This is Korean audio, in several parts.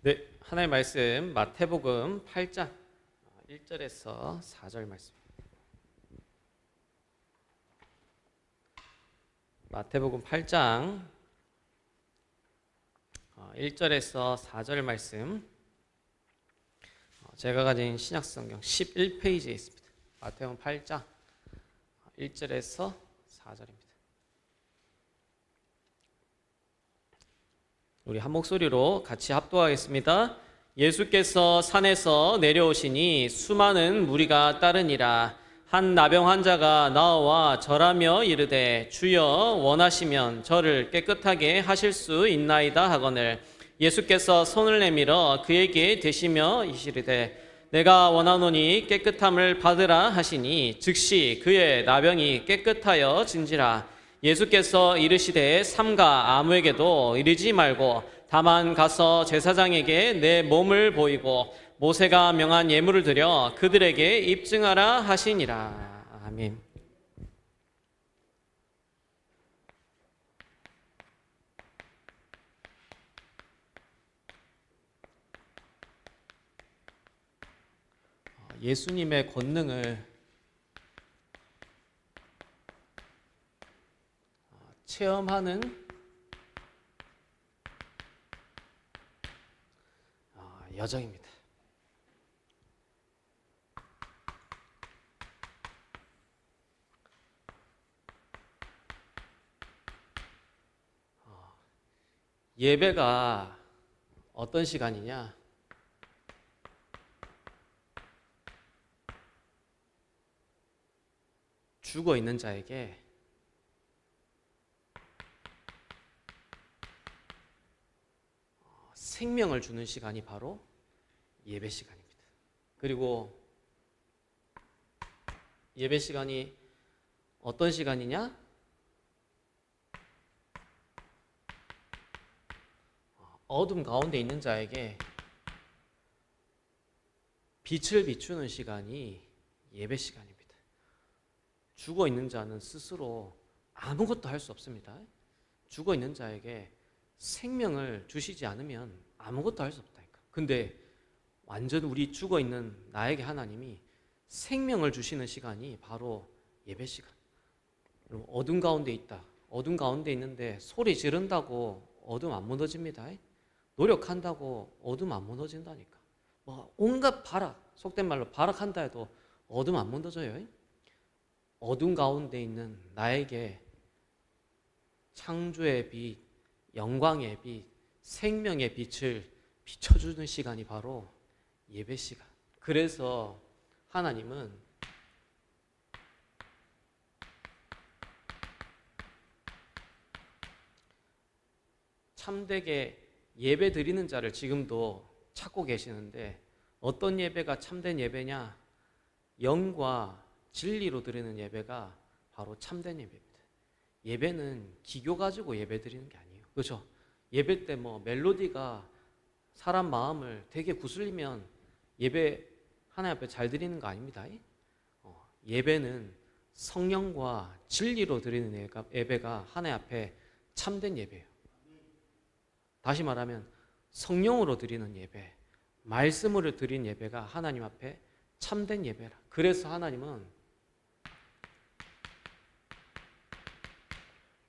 네, 하나의 말씀 마태복음 8장 1절에서 4절 말씀. 마태복음 8장 1절에서 4절 말씀. 제가 가진 신약성경 11페이지에 있습니다. 마태복음 8장 1절에서 4절입니다. 우리 한 목소리로 같이 합독하겠습니다. 예수께서 산에서 내려오시니 수많은 무리가 따르니라. 한 나병 환자가 나와 절하며 이르되 주여 원하시면 저를 깨끗하게 하실 수 있나이다 하거늘 예수께서 손을 내밀어 그에게 대시며 이시르되 내가 원하노니 깨끗함을 받으라 하시니 즉시 그의 나병이 깨끗하여 진지라. 예수께서 이르시되 삼가 아무에게도 이르지 말고 다만 가서 제사장에게 내 몸을 보이고 모세가 명한 예물을 드려 그들에게 입증하라 하시니라. 아멘. 예수님의 권능을 체험하는 여정입니다. 예배가 어떤 시간이냐? 죽어 있는 자에게 생명을 주는 시간이 바로 예배 시간입니다. 그리고 예배 시간이 어떤 시간이냐? 어둠 가운데 있는 자에게 빛을 비추는 시간이 예배 시간입니다. 죽어 있는 자는 스스로 아무것도 할 수 없습니다. 죽어 있는 자에게 생명을 주시지 않으면 아무것도 할 수 없다니까. 근데 완전 우리 죽어 있는 나에게 하나님이 생명을 주시는 시간이 바로 예배 시간. 여러분, 어둠 가운데 있다. 어둠 가운데 있는데 소리 지른다고 어둠 안 무너집니다. 노력한다고 어둠 안 무너진다니까. 뭐 온갖 발악, 속된 말로 발악한다 해도 어둠 안 무너져요. 어둠 가운데 있는 나에게 창조의 빛, 영광의 빛, 생명의 빛을 비춰주는 시간이 바로 예배 시간. 그래서 하나님은 참되게 예배 드리는 자를 지금도 찾고 계시는데 어떤 예배가 참된 예배냐? 영과 진리로 드리는 예배가 바로 참된 예배입니다. 예배는 기교 가지고 예배 드리는 게 아니에요. 그렇죠? 예배 때 뭐 멜로디가 사람 마음을 되게 구슬리면 예배 하나님 앞에 잘 드리는 거 아닙니다. 예배는 성령과 진리로 드리는 예배가 하나님 앞에 참된 예배예요. 다시 말하면 성령으로 드리는 예배, 말씀으로 드리는 예배가 하나님 앞에 참된 예배라. 그래서 하나님은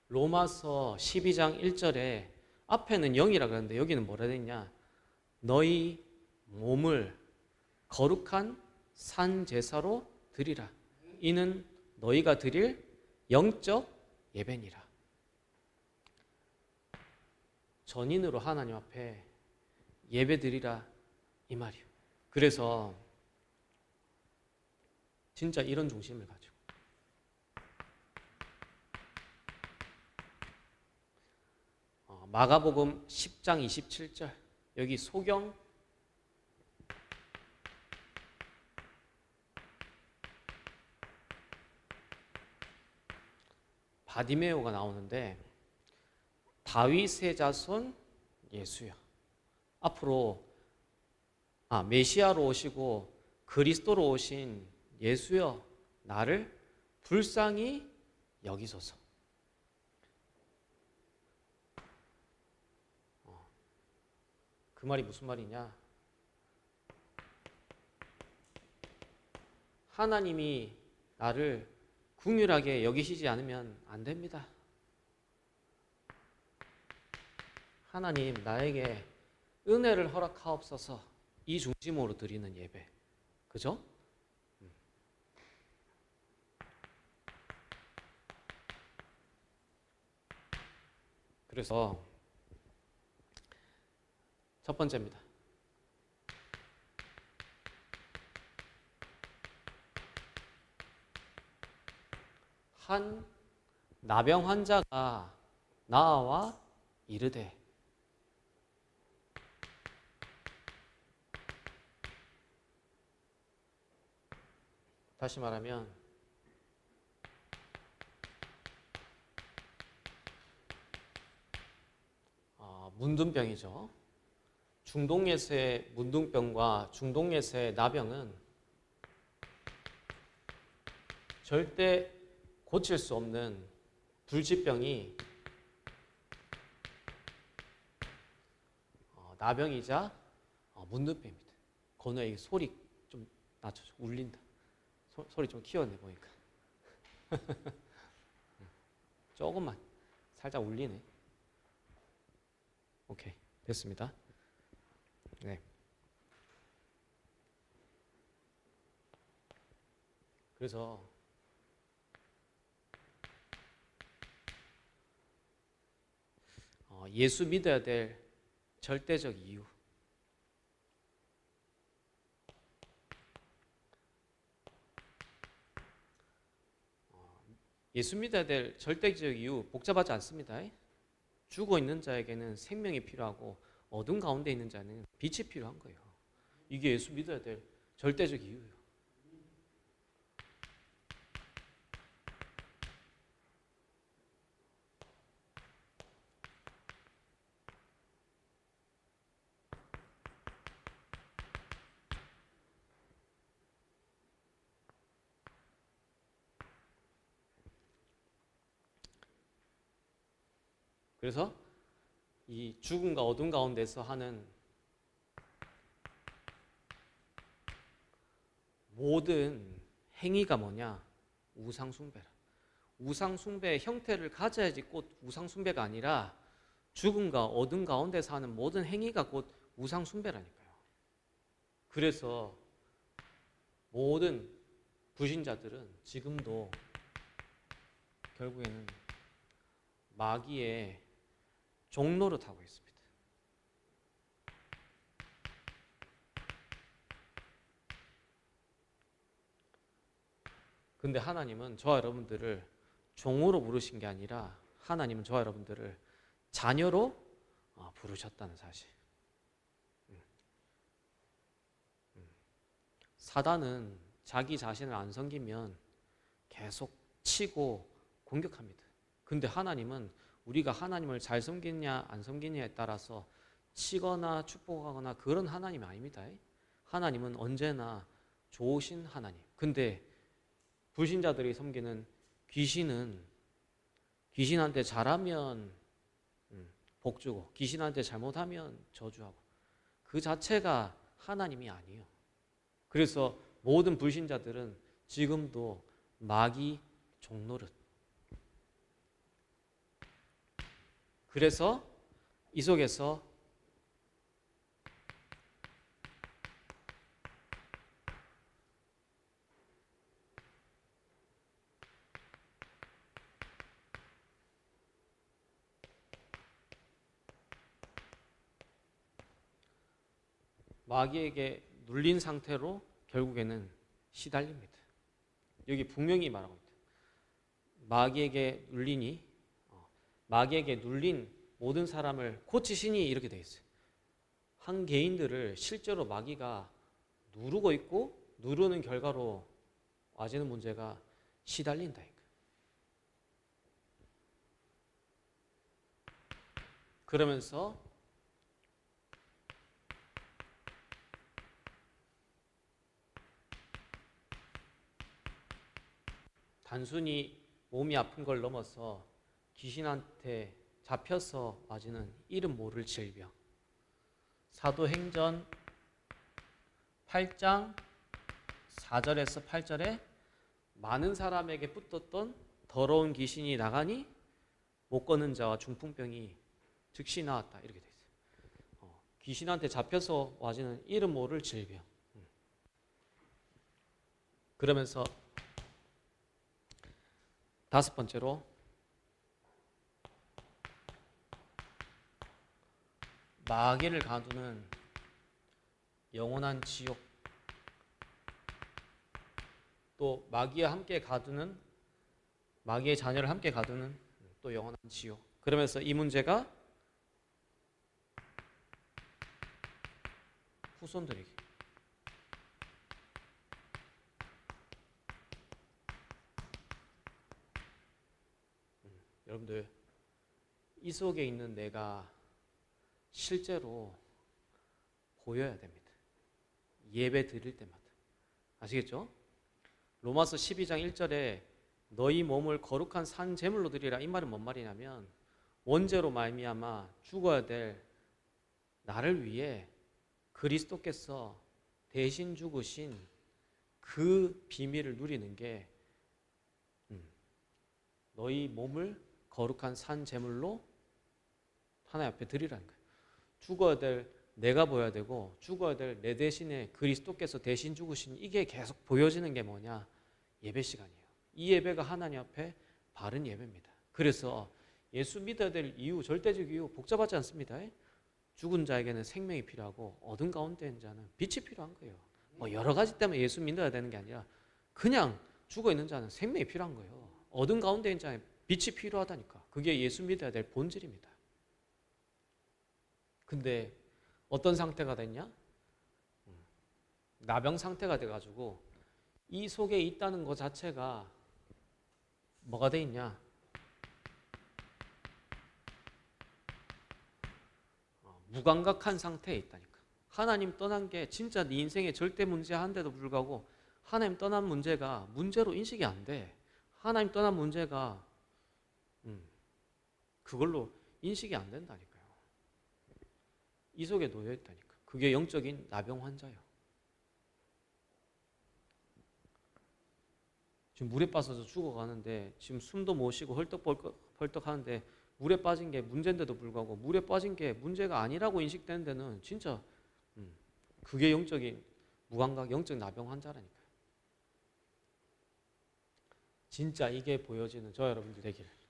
로마서 12장 1절에 앞에는 영이라 그러는데 여기는 뭐라 되냐? 너희 몸을 거룩한 산 제사로 드리라. 이는 너희가 드릴 영적 예배니라. 전인으로 하나님 앞에 예배 드리라 이 말이요. 그래서 진짜 이런 중심을 가지고 마가복음 10장 27절 여기 소경 바디메오가 나오는데 다윗의 자손 예수여. 앞으로 메시아로 오시고 그리스도로 오신 예수여, 나를 불쌍히 여기소서. 그 말이 무슨 말이냐? 하나님이 나를 긍휼하게 여기시지 않으면 안 됩니다. 하나님 나에게 은혜를 허락하옵소서. 이 중심으로 드리는 예배. 그죠? 그래서 첫 번째입니다. 한 나병 환자가 나와 이르되. 다시 말하면 문둥병이죠. 중동예세 문둥병과 중동예세 나병은 절대 고칠 수 없는 불치병이 나병이자 문둥병입니다. 건우야, 소리 좀 낮춰줘. 울린다. 소리 좀 키웠네 보니까. 조금만 살짝 울리네. 오케이, 됐습니다. 네. 그래서 예수 믿어야 될 절대적 이유. 예수 믿어야 될 절대적 이유 복잡하지 않습니다. 죽어 있는 자에게는 생명이 필요하고 어둠 가운데 있는 자는 빛이 필요한 거예요. 이게 예수 믿어야 될 절대적 이유예요. 그래서 이 죽음과 어둠 가운데서 하는 모든 행위가 뭐냐? 우상숭배라. 우상숭배의 형태를 가져야지 곧 우상숭배가 아니라 죽음과 어둠 가운데서 하는 모든 행위가 곧 우상숭배라니까요. 그래서 모든 불신자들은 지금도 결국에는 마귀의 종노릇 하고 있습니다. 근데 하나님은 저와 여러분들을 종으로 부르신 게 아니라 하나님은 저와 여러분들을 자녀로 부르셨다는 사실. 사단은 자기 자신을 안 섬기면 계속 치고 공격합니다. 근데 하나님은 우리가 하나님을 잘 섬기느냐 안 섬기느냐에 따라서 치거나 축복하거나 그런 하나님이 아닙니다. 하나님은 언제나 좋으신 하나님. 근데 불신자들이 섬기는 귀신은 귀신한테 잘하면 복주고 귀신한테 잘못하면 저주하고 그 자체가 하나님이 아니에요. 그래서 모든 불신자들은 지금도 마귀 종노릇. 그래서 이 속에서 마귀에게 눌린 상태로 결국에는 시달립니다. 여기 분명히 말하고 있다. 마귀에게 눌린 모든 사람을 고치시니 이렇게 되어 있어요. 한 개인들을 실제로 마귀가 누르고 있고 누르는 결과로 와지는 문제가 시달린다. 그러면서 단순히 몸이 아픈 걸 넘어서 귀신한테 잡혀서 와지는 이름 모를 질병, 사도행전 8장 4절에서 8절에 많은 사람에게 붙었던 더러운 귀신이 나가니 못 걷는 자와 중풍병이 즉시 나았다. 이렇게 돼 있어요. 귀신한테 잡혀서 와지는 이름 모를 질병. 그러면서 다섯 번째로 마귀를 가두는 영원한 지옥, 또 마귀와 함께 가두는, 마귀의 자녀를 함께 가두는 또 영원한 지옥. 그러면서 이 문제가 후손들에게, 여러분들 이 속에 있는 내가 실제로 보여야 됩니다. 예배 드릴 때마다. 아시겠죠? 로마서 12장 1절에 너희 몸을 거룩한 산 제물로 드리라, 이 말은 뭔 말이냐면 원죄로 말미암아 죽어야 될 나를 위해 그리스도께서 대신 죽으신 그 비밀을 누리는 게 너희 몸을 거룩한 산 제물로 하나님 앞에 드리라는 거예요. 죽어야 될 내가 보여야 되고, 죽어야 될 내 대신에 그리스도께서 대신 죽으신 이게 계속 보여지는 게 뭐냐? 예배 시간이에요. 이 예배가 하나님 앞에 바른 예배입니다. 그래서 예수 믿어야 될 이유, 절대적 이유 복잡하지 않습니다. 죽은 자에게는 생명이 필요하고 어둠 가운데 있는 자는 빛이 필요한 거예요. 뭐 여러 가지 때문에 예수 믿어야 되는 게 아니라 그냥 죽어 있는 자는 생명이 필요한 거예요. 어둠 가운데 있는 자는 빛이 필요하다니까. 그게 예수 믿어야 될 본질입니다. 근데 어떤 상태가 됐냐? 나병 상태가 돼가지고 이 속에 있다는 것 자체가 뭐가 돼 있냐? 무감각한 상태에 있다니까. 하나님 떠난 게 진짜 네 인생의 절대 문제한데도 불구하고 하나님 떠난 문제가 문제로 인식이 안 돼. 하나님 떠난 문제가 그걸로 인식이 안 된다니까요. 이 속에 놓여 있다니까. 그게 영적인 나병 환자예요. 지금 물에 빠져서 죽어가는데, 지금 숨도 못 쉬고 헐떡벌떡 하는데 물에 빠진 게 문제인데도 불구하고 물에 빠진 게 문제가 아니라고 인식되는 데는 진짜 그게 영적인 무감각, 영적 나병 환자라니까요. 진짜 이게 보여지는 저 여러분들 되기를.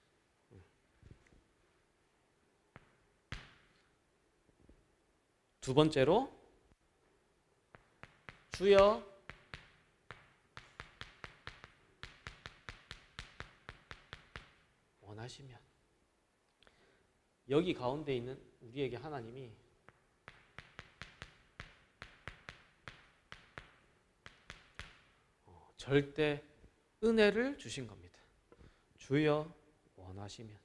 두 번째로, 주여 원하시면. 여기 가운데 있는 우리에게 하나님이 절대 은혜를 주신 겁니다. 주여 원하시면.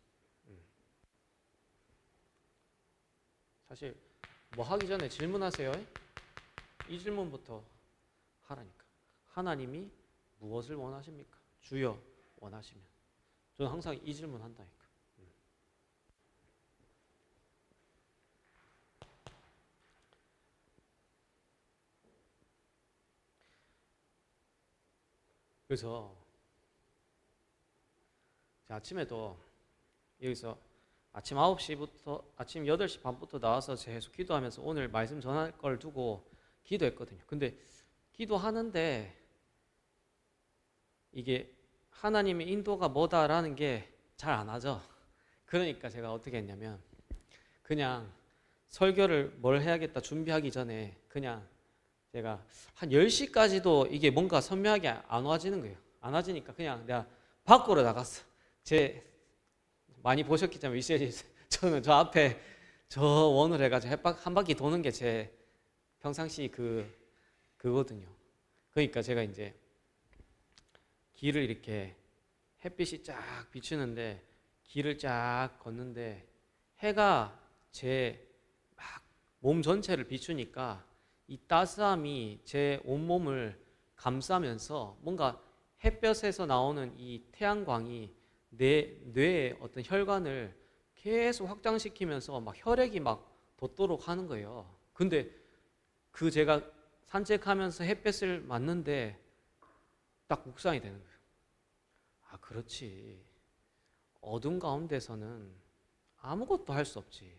사실 뭐 하기 전에 질문하세요. 이 질문부터 하라니까. 하나님이 무엇을 원하십니까? 주여 원하시면. 저는 항상 이 질문 한다니까. 그래서 아침에도 여기서 아침 9시부터 아침 8시 반부터 나와서 계속 기도하면서 오늘 말씀 전할 걸 두고 기도했거든요. 근데 기도하는데 이게 하나님의 인도가 뭐다라는 게 잘 안 하죠. 그러니까 제가 어떻게 했냐면 그냥 설교를 뭘 해야겠다 준비하기 전에 그냥 제가 한 10시까지도 이게 뭔가 선명하게 안 와지는 거예요. 안 와지니까 그냥 내가 밖으로 나갔어. 많이 보셨기 때문에 저는 저 앞에 저 원을 해가지고 한 바퀴 도는 게 제 평상시 그거든요. 그러니까 제가 이제 길을 이렇게 햇빛이 쫙 비추는데 길을 쫙 걷는데 해가 제 막 몸 전체를 비추니까 이 따스함이 제 온몸을 감싸면서 뭔가 햇볕에서 나오는 이 태양광이 내 뇌의 어떤 혈관을 계속 확장시키면서 막 혈액이 막 돋도록 하는 거예요. 근데 그 제가 산책하면서 햇볕을 맞는데 딱 묵상이 되는 거예요. 아, 그렇지. 어둠 가운데서는 아무것도 할 수 없지.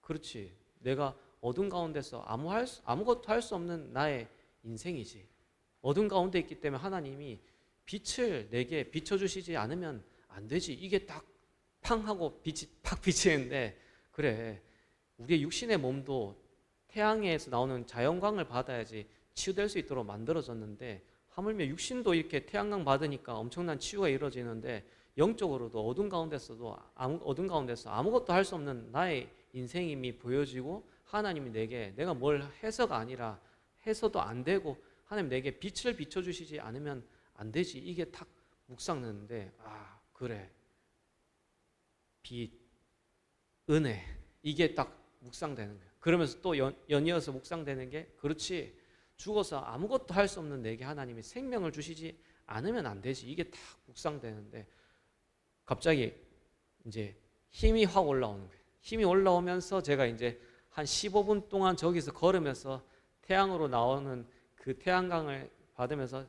그렇지. 내가 어둠 가운데서 아무것도 할 수 없는 나의 인생이지. 어둠 가운데 있기 때문에 하나님이 빛을 내게 비춰주시지 않으면 안 되지. 이게 딱 팡 하고 빛이 팍 비치는데, 그래, 우리의 육신의 몸도 태양에서 나오는 자연광을 받아야지 치유될 수 있도록 만들어졌는데, 하물며 육신도 이렇게 태양광 받으니까 엄청난 치유가 이루어지는데, 영적으로도 어둠 가운데서 아무것도 할 수 없는 나의 인생임이 보여지고, 하나님이 내가 뭘 해서가 아니라 해서도 안 되고, 하나님 내게 빛을 비춰주시지 않으면 안 되지. 이게 탁 묵상하는데, 아, 그래, 빛, 은혜, 이게 딱 묵상되는 거예요. 그러면서 또 연이어서 묵상되는 게, 그렇지, 죽어서 아무것도 할 수 없는 내게 하나님이 생명을 주시지 않으면 안 되지. 이게 딱 묵상되는데, 갑자기 이제 힘이 확 올라오는 거예요. 힘이 올라오면서 제가 이제 한 15분 동안 저기서 걸으면서 태양으로 나오는 그 태양광을 받으면서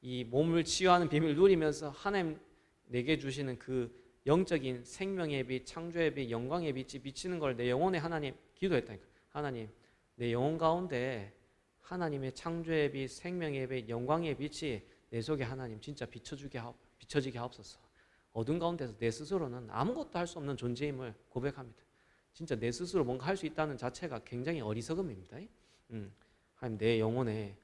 이 몸을 치유하는 비밀을 누리면서 하나님 내게 주시는 그 영적인 생명의 빛, 창조의 빛, 영광의 빛이 비치는 걸 내 영혼에 하나님 기도했다니까. 하나님, 내 영혼 가운데 하나님의 창조의 빛, 생명의 빛, 영광의 빛이 내 속에 하나님 진짜 비춰지게 하옵소서. 어둠 가운데서 내 스스로는 아무것도 할 수 없는 존재임을 고백합니다. 진짜 내 스스로 뭔가 할 수 있다는 자체가 굉장히 어리석음입니다. 하나님, 내 영혼에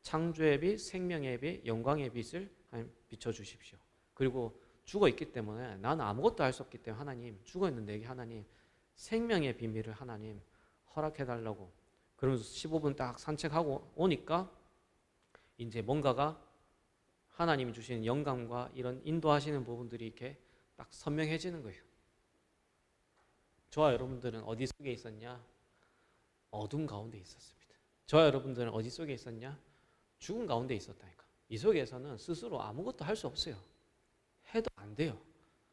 창조의 빛, 생명의 빛, 영광의 빛을 하나님 비춰주십시오. 그리고 죽어 있기 때문에 나는 아무것도 할 수 없기 때문에 하나님, 죽어 있는 내게 하나님 생명의 비밀을 하나님 허락해달라고. 그러면서 15분 딱 산책하고 오니까 이제 뭔가가 하나님이 주시는 영감과 이런 인도하시는 부분들이 이렇게 딱 선명해지는 거예요. 저와 여러분들은 어디 속에 있었냐? 어둠 가운데 있었습니다. 저와 여러분들은 어디 속에 있었냐? 죽음 가운데 있었다니까. 이 속에서는 스스로 아무것도 할 수 없어요. 해도 안 돼요.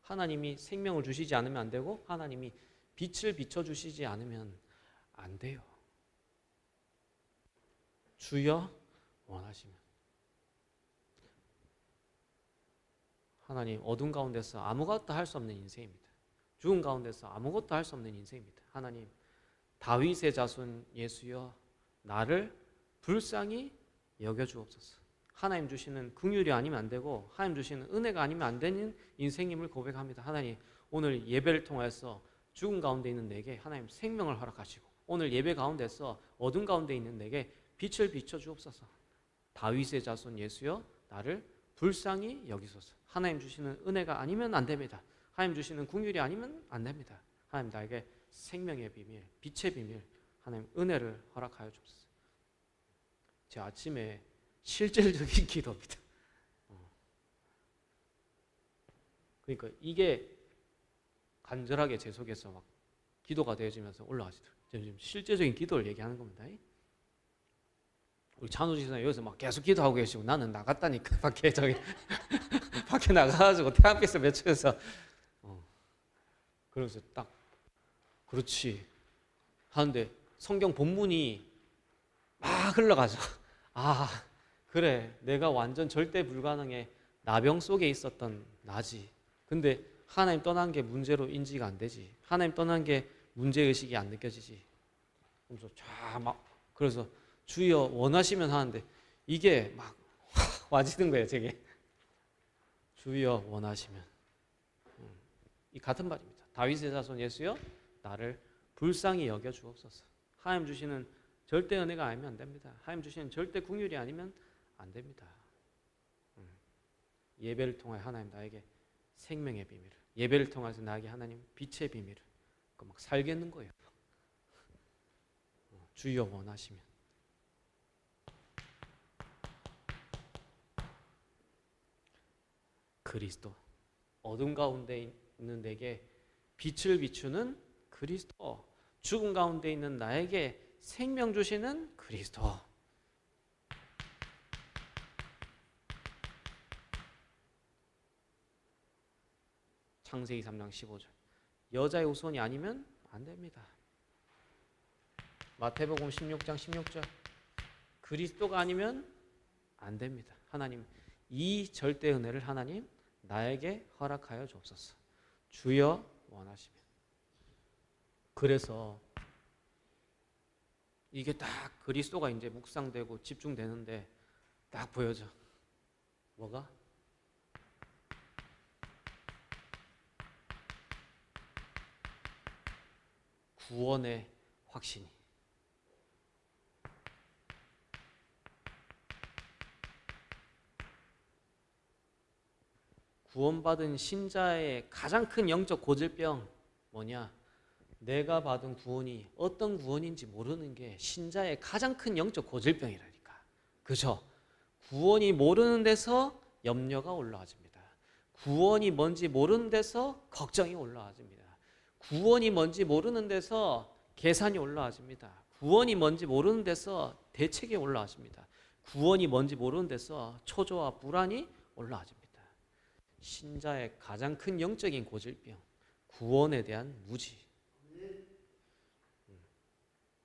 하나님이 생명을 주시지 않으면 안 되고, 하나님이 빛을 비춰주시지 않으면 안 돼요. 주여 원하시면. 하나님, 어둠 가운데서 아무것도 할 수 없는 인생입니다. 죽음 가운데서 아무것도 할 수 없는 인생입니다. 하나님, 다윗의 자손 예수여, 나를 불쌍히 여겨주옵소서. 하나님 주시는 긍휼이 아니면 안 되고, 하나님 주시는 은혜가 아니면 안 되는 인생임을 고백합니다. 하나님, 오늘 예배를 통해서 죽음 가운데 있는 내게 하나님 생명을 허락하시고, 오늘 예배 가운데서 어둠 가운데 있는 내게 빛을 비춰주옵소서. 다윗의 자손 예수여, 나를 불쌍히 여기소서. 하나님 주시는 은혜가 아니면 안 됩니다. 하나님 주시는 긍휼이 아니면 안 됩니다. 하나님, 나에게 생명의 비밀, 빛의 비밀, 하나님 은혜를 허락하여 주옵소서. 제 아침에 실질적인 기도입니다. 그러니까 이게 간절하게 제 속에서 막 기도가 되어지면서 올라가시더라고요. 지금 실제적인 기도를 얘기하는 겁니다. 우리 찬우지선 여기서 막 계속 기도하고 계시고, 나는 나갔다니까 밖에 밖에 나가가지고 태양빛을 맺혀서 그래서 딱 그렇지 하는데 성경 본문이 막 흘러가죠. 아, 그래, 내가 완전 절대 불가능해 나병 속에 있었던 나지. 근데 하나님 떠난 게 문제로 인지가 안 되지. 하나님 떠난 게 문제의식이 안 느껴지지. 그래서 주여 원하시면 하는데 이게 막 와지는 거예요, 제게. 주여 원하시면. 이 같은 말입니다. 다윗의 자손 예수여, 나를 불쌍히 여겨 주옵소서. 하나님 주시는 절대 은혜가 아니면 안 됩니다. 하나님 주시는 절대 긍휼이 아니면 안 됩니다. 예배를 통해 하나님 나에게 생명의 비밀을, 예배를 통해서 나에게 하나님 빛의 비밀을 막 살겠는 거예요. 주여 원하시면. 그리스도, 어둠 가운데 있는 내게 빛을 비추는 그리스도, 죽음 가운데 있는 나에게 생명 주시는 그리스도. 창세기 3장 15절. 여자의 후손이 아니면 안 됩니다. 마태복음 16장 16절. 그리스도가 아니면 안 됩니다. 하나님, 이 절대 은혜를 하나님 나에게 허락하여 주옵소서. 주여 원하시면. 그래서 이게 딱 그리스도가 이제 묵상되고 집중되는데 딱 보여져. 뭐가? 구원의 확신이. 구원받은 신자의 가장 큰 영적 고질병 뭐냐? 내가 받은 구원이 어떤 구원인지 모르는 게 신자의 가장 큰 영적 고질병이라니까. 그죠? 구원이 모르는 데서 염려가 올라와집니다. 구원이 뭔지 모르는 데서 걱정이 올라와집니다. 구원이 뭔지 모르는 데서 계산이 올라와집니다. 구원이 뭔지 모르는 데서 대책이 올라와집니다. 구원이 뭔지 모르는 데서 초조와 불안이 올라와집니다. 신자의 가장 큰 영적인 고질병, 구원에 대한 무지.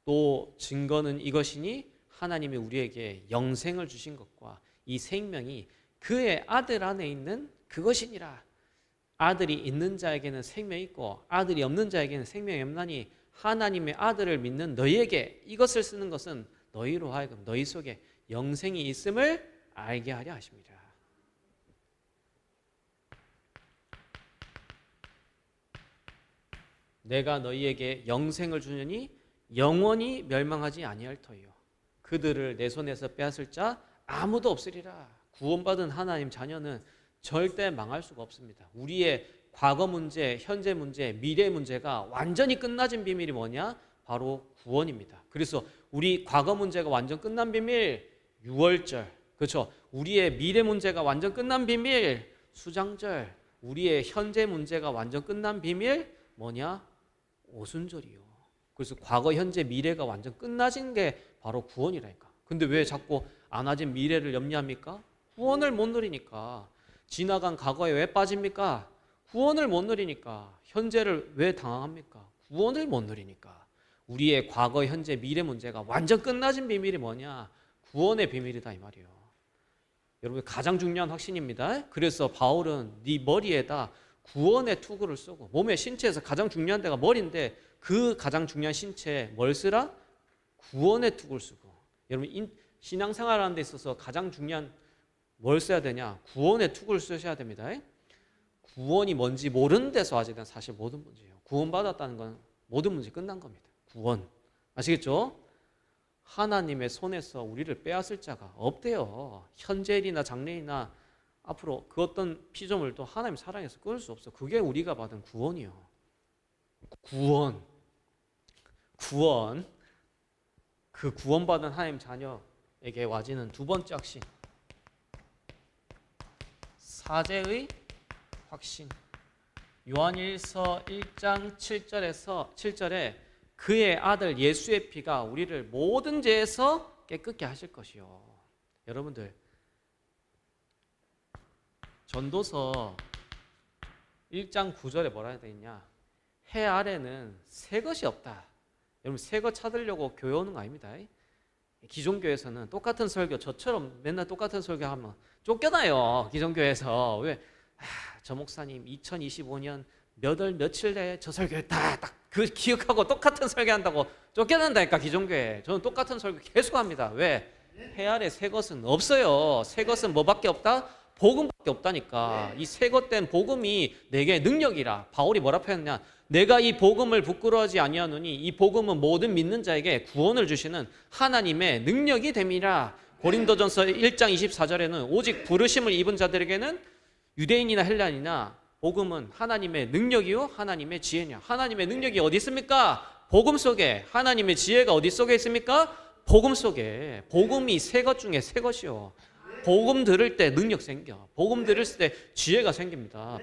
또 증거는 이것이니 하나님이 우리에게 영생을 주신 것과 이 생명이 그의 아들 안에 있는 그것이니라. 아들이 있는 자에게는 생명이 있고 아들이 없는 자에게는 생명이 없나니 하나님의 아들을 믿는 너희에게 이것을 쓰는 것은 너희로 하여금 너희 속에 영생이 있음을 알게 하려 하십니다. 내가 너희에게 영생을 주느니 영원히 멸망하지 아니할 터이요 그들을 내 손에서 빼앗을 자 아무도 없으리라. 구원받은 하나님 자녀는 절대 망할 수가 없습니다. 우리의 과거 문제, 현재 문제, 미래 문제가 완전히 끝나진 비밀이 뭐냐? 바로 구원입니다. 그래서 우리 과거 문제가 완전 끝난 비밀 유월절, 그렇죠? 우리의 미래 문제가 완전 끝난 비밀 수장절, 우리의 현재 문제가 완전 끝난 비밀 뭐냐? 오순절이요. 그래서 과거, 현재, 미래가 완전 끝나진 게 바로 구원이라니까. 근데 왜 자꾸 안 와진 미래를 염려합니까? 구원을 못 누리니까. 지나간 과거에 왜 빠집니까? 구원을 못 누리니까. 현재를 왜 당황합니까? 구원을 못 누리니까. 우리의 과거, 현재, 미래 문제가 완전 끝나진 비밀이 뭐냐? 구원의 비밀이다 이 말이에요. 여러분 가장 중요한 확신입니다. 그래서 바울은 네 머리에다 구원의 투구를 쓰고 몸의 신체에서 가장 중요한 데가 머리인데 그 가장 중요한 신체에 뭘 쓰라? 구원의 투구를 쓰고. 여러분 신앙생활하는 데 있어서 가장 중요한 뭘 써야 되냐? 구원의 투구를 쓰셔야 됩니다. 구원이 뭔지 모르는 데서 아직은 사실 모든 문제예요. 구원받았다는 건 모든 문제 끝난 겁니다. 구원. 아시겠죠? 하나님의 손에서 우리를 빼앗을 자가 없대요. 현재일이나 장래일이나 앞으로 그 어떤 피조물도 하나님 사랑해서 끊을 수 없어. 그게 우리가 받은 구원이요. 구원. 그 구원받은 하나님 자녀에게 와지는 두 번째 확신. 사제의 확신. 요한일서 1장 7절에 그의 아들 예수의 피가 우리를 모든 죄에서 깨끗게 하실 것이요. 여러분들 전도서 1장 9절에 뭐라 해야 되냐? 해 아래는 새 것이 없다. 여러분 새 것 찾으려고 교회 오는 거 아닙니다. 기존 교회에서는 똑같은 설교 저처럼 맨날 똑같은 설교하면 쫓겨나요. 기존 교회에서 왜? 저 목사님 2025년 몇 월 며칠 내에 저 설교했다. 딱 그 기억하고 똑같은 설교한다고 쫓겨난다니까 기존 교회. 저는 똑같은 설교 계속 합니다. 왜? 해 아래 새 것은 없어요. 새 것은 뭐밖에 없다? 복음밖에 없다니까. 이 새 것된 복음이 내게 능력이라. 바울이 뭐라 표현했냐? 내가 이 복음을 부끄러워하지 아니하노니 이 복음은 모든 믿는 자에게 구원을 주시는 하나님의 능력이 됨이라. 고린도전서 1장 24절에는 오직 부르심을 입은 자들에게는 유대인이나 헬라인이나 복음은 하나님의 능력이요 하나님의 지혜냐. 하나님의 능력이 어디 있습니까? 복음 속에. 하나님의 지혜가 어디 속에 있습니까? 복음 속에. 복음이 새 것 중에 새 것이요. 복음 들을 때 능력 생겨. 복음 들을 때 지혜가 생깁니다.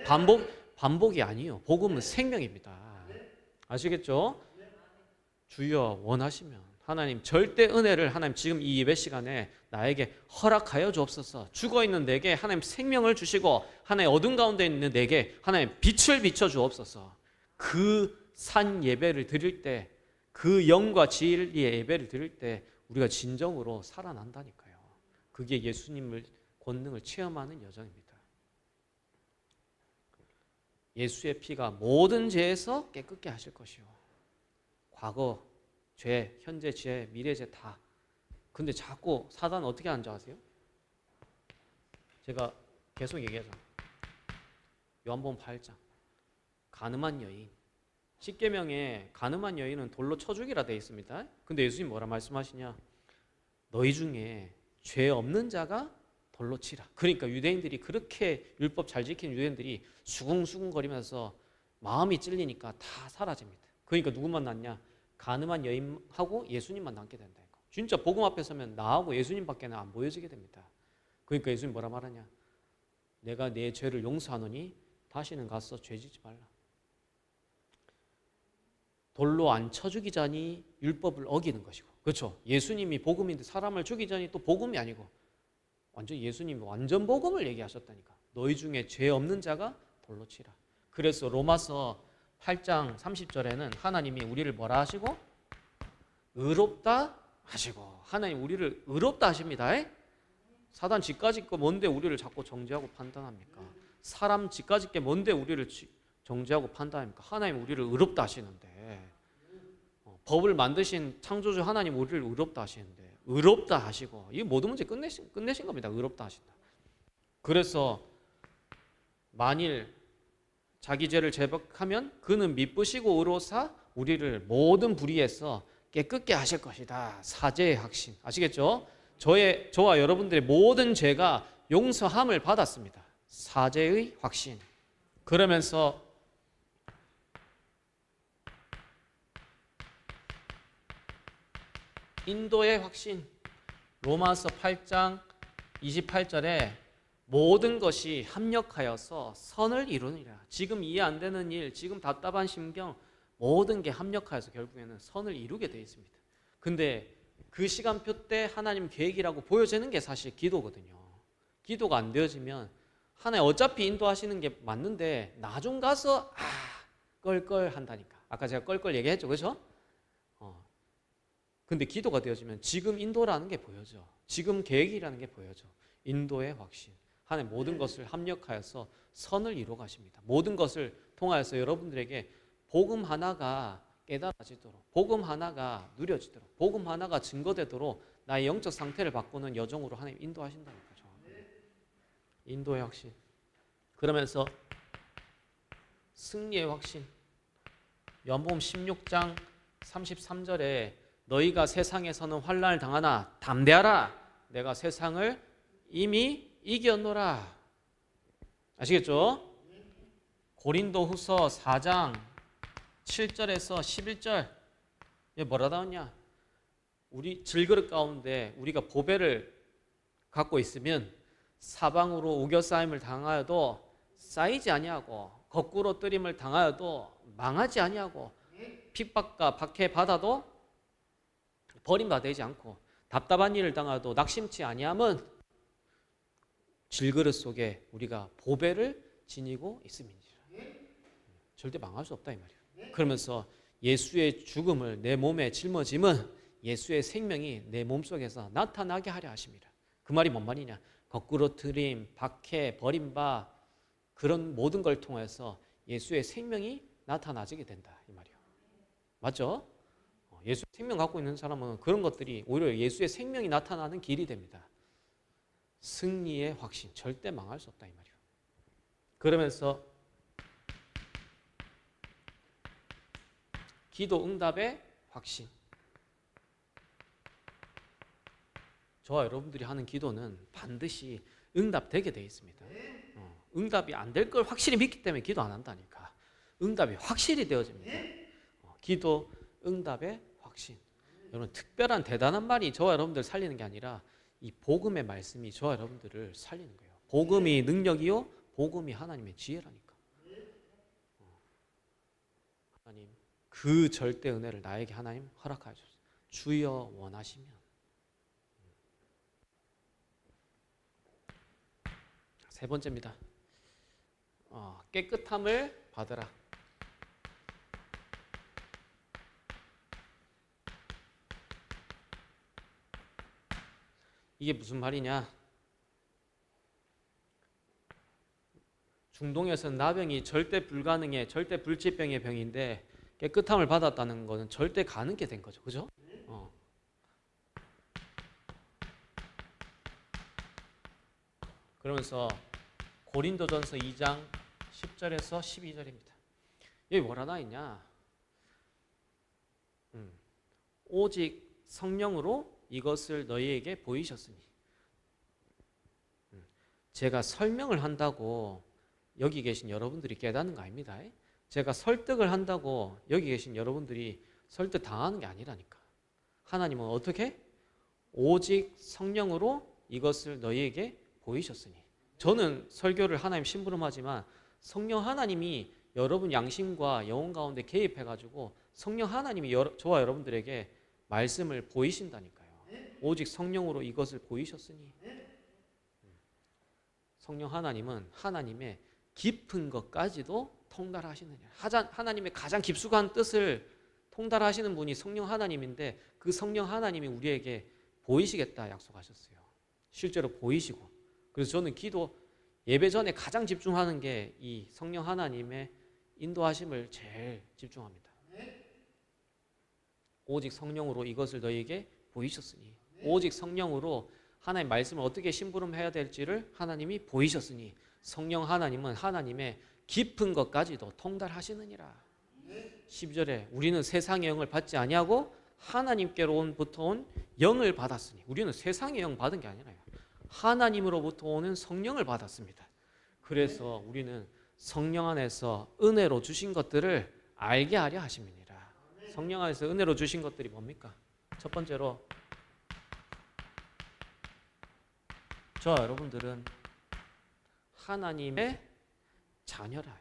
반복이 아니에요. 복음은 생명입니다. 아시겠죠? 주여 원하시면 하나님 절대 은혜를 하나님 지금 이 예배 시간에 나에게 허락하여 주옵소서. 죽어있는 내게 하나님 생명을 주시고 하나님 어둠 가운데 있는 내게 하나님 빛을 비춰 주옵소서. 그 산 예배를 드릴 때 그 영과 진리의 예배를 드릴 때 우리가 진정으로 살아난다니까요. 그게 예수님을 권능을 체험하는 여정입니다. 예수의 피가 모든 죄에서 깨끗게 하실 것이요. 과거 죄, 현재 죄, 미래 죄 다. 근데 자꾸 사단은 어떻게 하는 줄 아세요? 제가 계속 얘기하잖아요. 요한복음 8장 가늠한 여인, 십계명에 가늠한 여인은 돌로 쳐 죽이라 되어 있습니다. 근데 예수님 뭐라 말씀하시냐? 너희 중에 죄 없는 자가 돌로 치라. 그러니까 유대인들이 그렇게 율법 잘 지키는 유대인들이 수궁수궁거리면서 마음이 찔리니까 다 사라집니다. 그러니까 누구만 남냐? 가늠한 여인하고 예수님만 남게 된다. 진짜 복음 앞에 서면 나하고 예수님밖에는 안 보여지게 됩니다. 그러니까 예수님 뭐라 말하냐? 내가 내 죄를 용서하노니 다시는 가서 죄 짓지 말라. 돌로 안 쳐 죽이자니 율법을 어기는 것이고, 그렇죠? 예수님이 복음인데 사람을 죽이자니 또 복음이 아니고, 완전 예수님이 완전 복음을 얘기하셨다니까. 너희 중에 죄 없는 자가 돌로 치라. 그래서 로마서 8장 30절에는 하나님이 우리를 뭐라 하시고? 의롭다 하시고. 하나님 우리를 의롭다 하십니다. 사단 지까짓 거 뭔데 우리를 자꾸 정죄하고 판단합니까? 사람 지까짓 게 뭔데 우리를 정죄하고 판단합니까? 하나님 우리를 의롭다 하시는데, 법을 만드신 창조주 하나님 우리를 의롭다 하시는데, 의롭다 하시고, 이 모든 문제 끝내신 겁니다. 의롭다 하신다. 그래서 만일 자기 죄를 제복하면 그는 미쁘시고 의로사 우리를 모든 불의에서 깨끗게 하실 것이다. 사죄의 확신. 아시겠죠? 저와 여러분들의 모든 죄가 용서함을 받았습니다. 사죄의 확신. 그러면서 인도의 확신. 로마서 8장 28절에 모든 것이 합력하여서 선을 이루느니라. 지금 이해 안 되는 일, 지금 답답한 심경, 모든 게 합력하여서 결국에는 선을 이루게 되어 있습니다. 근데 그 시간표 때 하나님 계획이라고 보여지는 게 사실 기도거든요. 기도가 안 되어지면 하나님 어차피 인도하시는 게 맞는데 나중 가서 껄껄 한다니까. 아까 제가 껄껄 얘기했죠, 그렇죠? 근데 기도가 되어지면 지금 인도라는 게 보여져. 지금 계획이라는 게 보여져. 인도의 확신. 하나님 모든 것을 합력하여서 선을 이루어 가십니다. 모든 것을 통하여서 여러분들에게 복음 하나가 깨달아지도록, 복음 하나가 누려지도록, 복음 하나가 증거되도록 나의 영적 상태를 바꾸는 여정으로 하나님 인도하신다니까요. 인도의 확신. 그러면서 승리의 확신. 요한복음 16장 33절에 너희가 세상에서는 환난을 당하나 담대하라. 내가 세상을 이미 이겼노라. 아시겠죠? 고린도후서 4장 7절에서 11절 뭐라 나왔냐? 우리 질그릇 가운데 우리가 보배를 갖고 있으면 사방으로 우겨싸임을 당하여도 쌓이지 아니하고 거꾸로 뜨림을 당하여도 망하지 아니하고 핍박과 박해 받아도 버림받지 않고 답답한 일을 당하여도 낙심치 아니함은 질그릇 속에 우리가 보배를 지니고 있음이니라. 절대 망할 수 없다 이 말이에요. 그러면서 예수의 죽음을 내 몸에 짊어짐은 예수의 생명이 내 몸속에서 나타나게 하려 하십니다. 그 말이 뭔 말이냐? 거꾸로 트림, 박해, 버림바 그런 모든 걸 통해서 예수의 생명이 나타나지게 된다 이 말이에요. 맞죠? 예수의 생명 갖고 있는 사람은 그런 것들이 오히려 예수의 생명이 나타나는 길이 됩니다. 승리의 확신, 절대 망할 수 없다 이 말이에요. 그러면서 기도 응답의 확신. 저와 여러분들이 하는 기도는 반드시 응답되게 되어 있습니다. 응답이 안 될 걸 확실히 믿기 때문에 기도 안 한다니까. 응답이 확실히 되어집니다. 기도 응답의 확신. 여러분 특별한 대단한 말이 저와 여러분들 살리는 게 아니라 이 복음의 말씀이 저와 여러분들을 살리는 거예요. 복음이 능력이요, 복음이 하나님의 지혜라니까. 하나님 그 절대 은혜를 나에게 하나님 허락하여 주소서. 주여 원하시면. 세 번째입니다. 깨끗함을 받으라. 이게 무슨 말이냐? 중동에서는 나병이 절대 불가능해, 절대 불치병의 병인데 깨끗함을 받았다는 것은 절대 가능하게 된 거죠. 그죠? 그러면서 고린도전서 2장 10절에서 12절입니다. 여기 뭐라 나 있냐? 오직 성령으로 이것을 너희에게 보이셨으니. 제가 설명을 한다고 여기 계신 여러분들이 깨닫는 거 아닙니다. 제가 설득을 한다고 여기 계신 여러분들이 설득 당하는 게 아니라니까. 하나님은 어떻게? 오직 성령으로 이것을 너희에게 보이셨으니. 저는 설교를 하나님 심부름하지만 성령 하나님이 여러분 양심과 영혼 가운데 개입해가지고 성령 하나님이 저와 여러분들에게 말씀을 보이신다니까요. 오직 성령으로 이것을 보이셨으니. 성령 하나님은 하나님의 깊은 것까지도 통달하시느냐. 하나님의 가장 깊숙한 뜻을 통달하시는 분이 성령 하나님인데 그 성령 하나님이 우리에게 보이시겠다 약속하셨어요. 실제로 보이시고. 그래서 저는 기도 예배 전에 가장 집중하는 게 이 성령 하나님의 인도하심을 제일 집중합니다. 오직 성령으로 이것을 너희에게 보이셨으니. 오직 성령으로 하나님의 말씀을 어떻게 심부름해야 될지를 하나님이 보이셨으니. 성령 하나님은 하나님의 깊은 것까지도 통달하시느니라. 12절에 우리는 세상의 영을 받지 아니하고 하나님께로부터 온 영을 받았으니. 우리는 세상의 영 받은 게 아니라요. 하나님으로부터 오는 성령을 받았습니다. 그래서 우리는 성령 안에서 은혜로 주신 것들을 알게 하려 하심이니라. 성령 안에서 은혜로 주신 것들이 뭡니까? 첫 번째로 저와 여러분들은 하나님의 자녀라.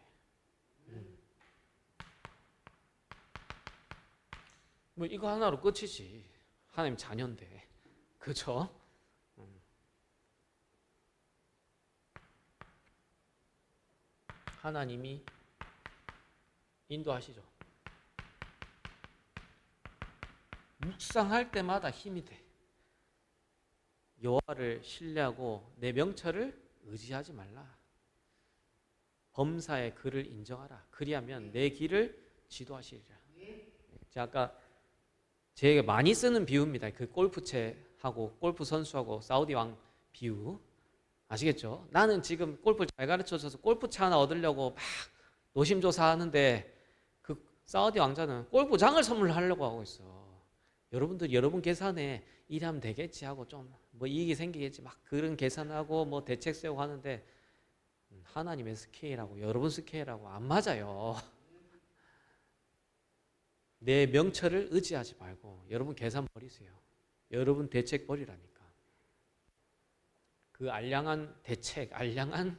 뭐 이거 하나로 끝이지. 하나님 자녀인데. 그렇죠? 하나님이 인도하시죠. 묵상할 때마다 힘이 돼. 여호와를 신뢰하고 내 명철을 의지하지 말라. 범사의 그를 인정하라. 그리하면 내 길을 지도하시리라. 제가 아까 제가 많이 쓰는 비유입니다. 그 골프채하고 골프 선수하고 사우디 왕 비유. 아시겠죠? 나는 지금 골프 잘 가르쳐줘서 골프채 하나 얻으려고 막 노심조사하는데 그 사우디 왕자는 골프장을 선물하려고 하고 있어. 여러분들 여러분 계산에 일하면 되겠지 하고 좀 뭐 이익이 생기겠지 막 그런 계산하고 뭐 대책 세우고 하는데 하나님의 스케일하고 여러분 스케일하고 안 맞아요. 내 명철을 의지하지 말고 여러분 계산 버리세요. 여러분 대책 버리라니까. 그 알량한 대책, 알량한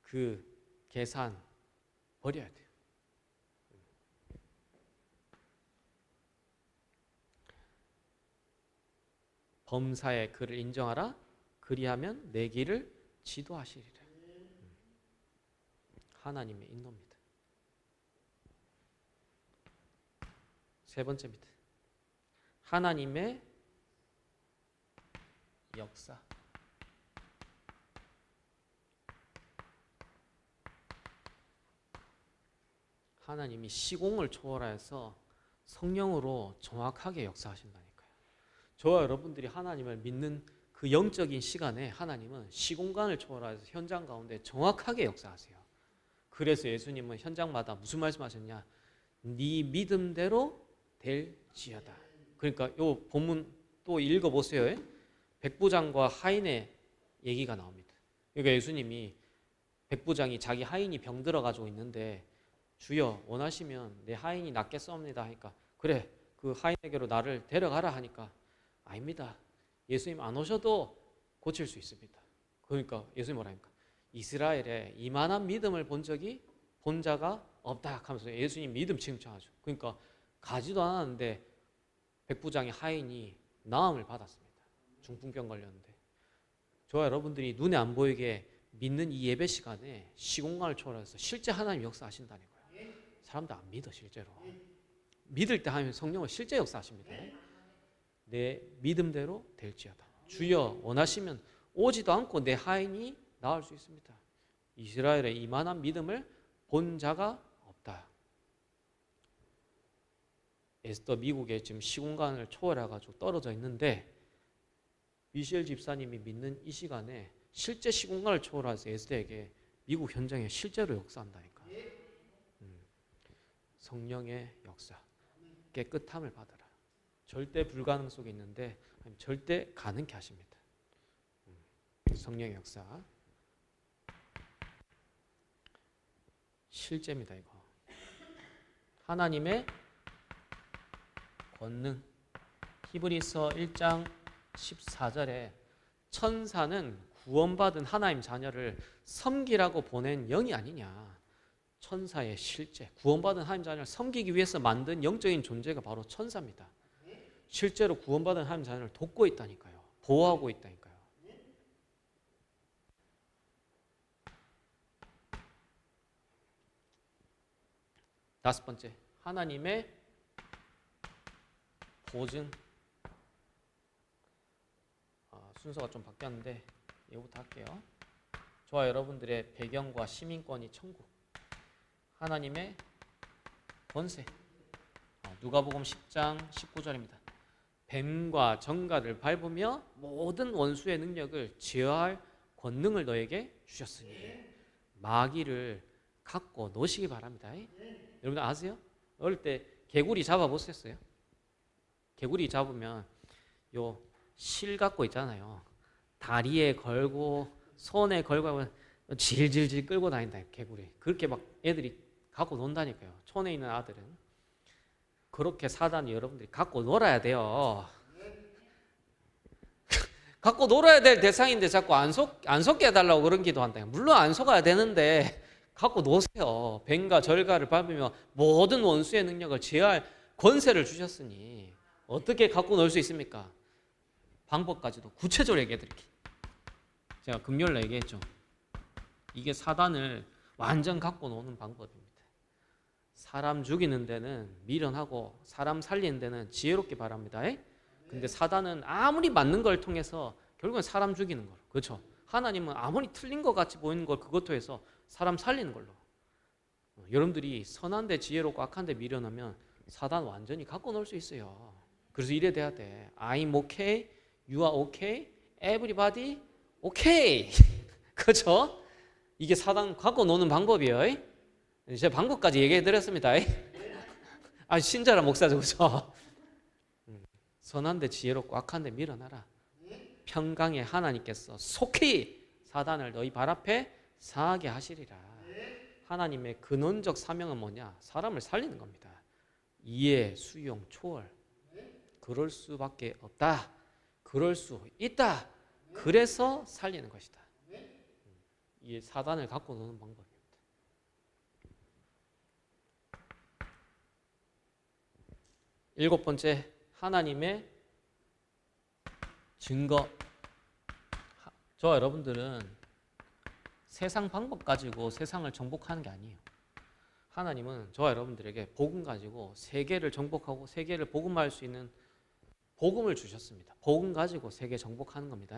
그 계산 버려야 돼요. 범사의 그를 인정하라. 그리하면 내 길을 지도하시리라. 하나님의 인도입니다. 세 번째입니다. 하나님의 역사. 하나님이 시공을 초월해서 성령으로 정확하게 역사하신다니까요. 저와 여러분들이 하나님을 믿는 그 영적인 시간에 하나님은 시공간을 초월해서 현장 가운데 정확하게 역사하세요. 그래서 예수님은 현장마다 무슨 말씀하셨냐? 네 믿음대로 될지어다. 그러니까 요 본문 또 읽어보세요. 백부장과 하인의 얘기가 나옵니다. 그러니까 예수님이 백부장이 자기 하인이 병들어가지고 있는데 주여 원하시면 내 하인이 낫겠사옵니다 하니까 그래 그 하인에게로 나를 데려가라 하니까 아닙니다. 예수님 안 오셔도 고칠 수 있습니다. 그러니까 예수님 뭐라 합니까? 이스라엘에 이만한 믿음을 본 자가 없다 하면서 예수님 믿음 칭찬하죠. 그러니까 가지도 않았는데 백부장의 하인이 나음을 받았습니다. 중풍병 걸렸는데 저와 여러분들이 눈에 안 보이게 믿는 이 예배 시간에 시공간을 초월해서 실제 하나님 역사하신다는 거예요. 사람들 안 믿어 실제로. 믿을 때 하나님 성령은 실제 역사하십니다. 내 믿음대로 될지어다. 주여 원하시면 오지도 않고 내 하인이 나을 수 있습니다. 이스라엘의 이만한 믿음을 본 자가 없다. 에스더 미국에 지금 시공간을 초월해가지고 떨어져 있는데 미셸 집사님이 믿는 이 시간에 실제 시공간을 초월해서 에스더에게 미국 현장에 실제로 역사한다니까. 성령의 역사, 깨끗함을 받아라. 절대 불가능 속에 있는데 절대 가능케 하십니다. 성령의 역사 실제입니다. 이거 하나님의 권능. 히브리서 1장 14절에 천사는 구원받은 하나님 자녀를 섬기라고 보낸 영이 아니냐. 천사의 실제, 구원받은 하나님 자녀를 섬기기 위해서 만든 영적인 존재가 바로 천사입니다. 실제로 구원받은 하나님 자녀를 돕고 있다니까요. 보호하고 있다니까요. 다섯 번째, 하나님의 보증. 순서가 좀 바뀌었는데 이거부터 할게요. 저와 여러분들의 배경과 시민권이 천국. 하나님의 권세. 누가복음 10장 19절입니다. 뱀과 정갈을 밟으며 모든 원수의 능력을 제어할 권능을 너에게 주셨으니 마귀를 갖고 노시기 바랍니다. 여러분 아세요? 어릴 때 개구리 잡아보셨어요? 개구리 잡으면 요 실 갖고 있잖아요. 다리에 걸고 손에 걸고 하면 질질질 끌고 다닌다. 개구리. 그렇게 막 애들이 갖고 논다니까요. 촌에 있는 아들은. 그렇게 사단이 여러분들이 갖고 놀아야 돼요. 갖고 놀아야 될 대상인데 자꾸 안 속게 해달라고 그런 기도한다. 물론 안 속아야 되는데 갖고 노세요. 뱀과 절갈을 밟으며 모든 원수의 능력을 제어할 권세를 주셨으니 어떻게 갖고 놀 수 있습니까? 방법까지도 구체적으로 얘기해 드릴게요. 제가 금요일에 얘기했죠. 이게 사단을 완전 갖고 노는 방법입니다. 사람 죽이는 데는 미련하고 사람 살리는 데는 지혜롭게 바랍니다. 근데 사단은 아무리 맞는 걸 통해서 결국은 사람 죽이는 거로. 그렇죠? 하나님은 아무리 틀린 것 같이 보이는 걸 그것도 해서 사람 살리는 걸로. 여러분들이 선한데 지혜롭고 악한데 미련하면 사단 완전히 갖고 놀 수 있어요. 그래서 이래 돼야 돼. I'm okay, you are okay, everybody okay. 그렇죠? 이게 사단 갖고 노는 방법이에요. 제가 방법까지 얘기해 드렸습니다. 신자라 목사죠, 그렇죠? 선한데 지혜롭고 악한데 밀어놔라. 평강의 하나님께서 속히 사단을 너희 발 앞에 상하게 하시리라. 하나님의 근원적 사명은 뭐냐? 사람을 살리는 겁니다. 이해, 수용, 초월. 그럴 수밖에 없다. 그럴 수 있다. 그래서 살리는 것이다. 이 사단을 갖고 노는 방법입니다. 일곱 번째, 하나님의 증거. 저와 여러분들은 세상 방법 가지고 세상을 정복하는 게 아니에요. 하나님은 저와 여러분들에게 복음 가지고 세계를 정복하고 세계를 복음화할 수 있는 복음을 주셨습니다. 복음 가지고 세계 정복하는 겁니다.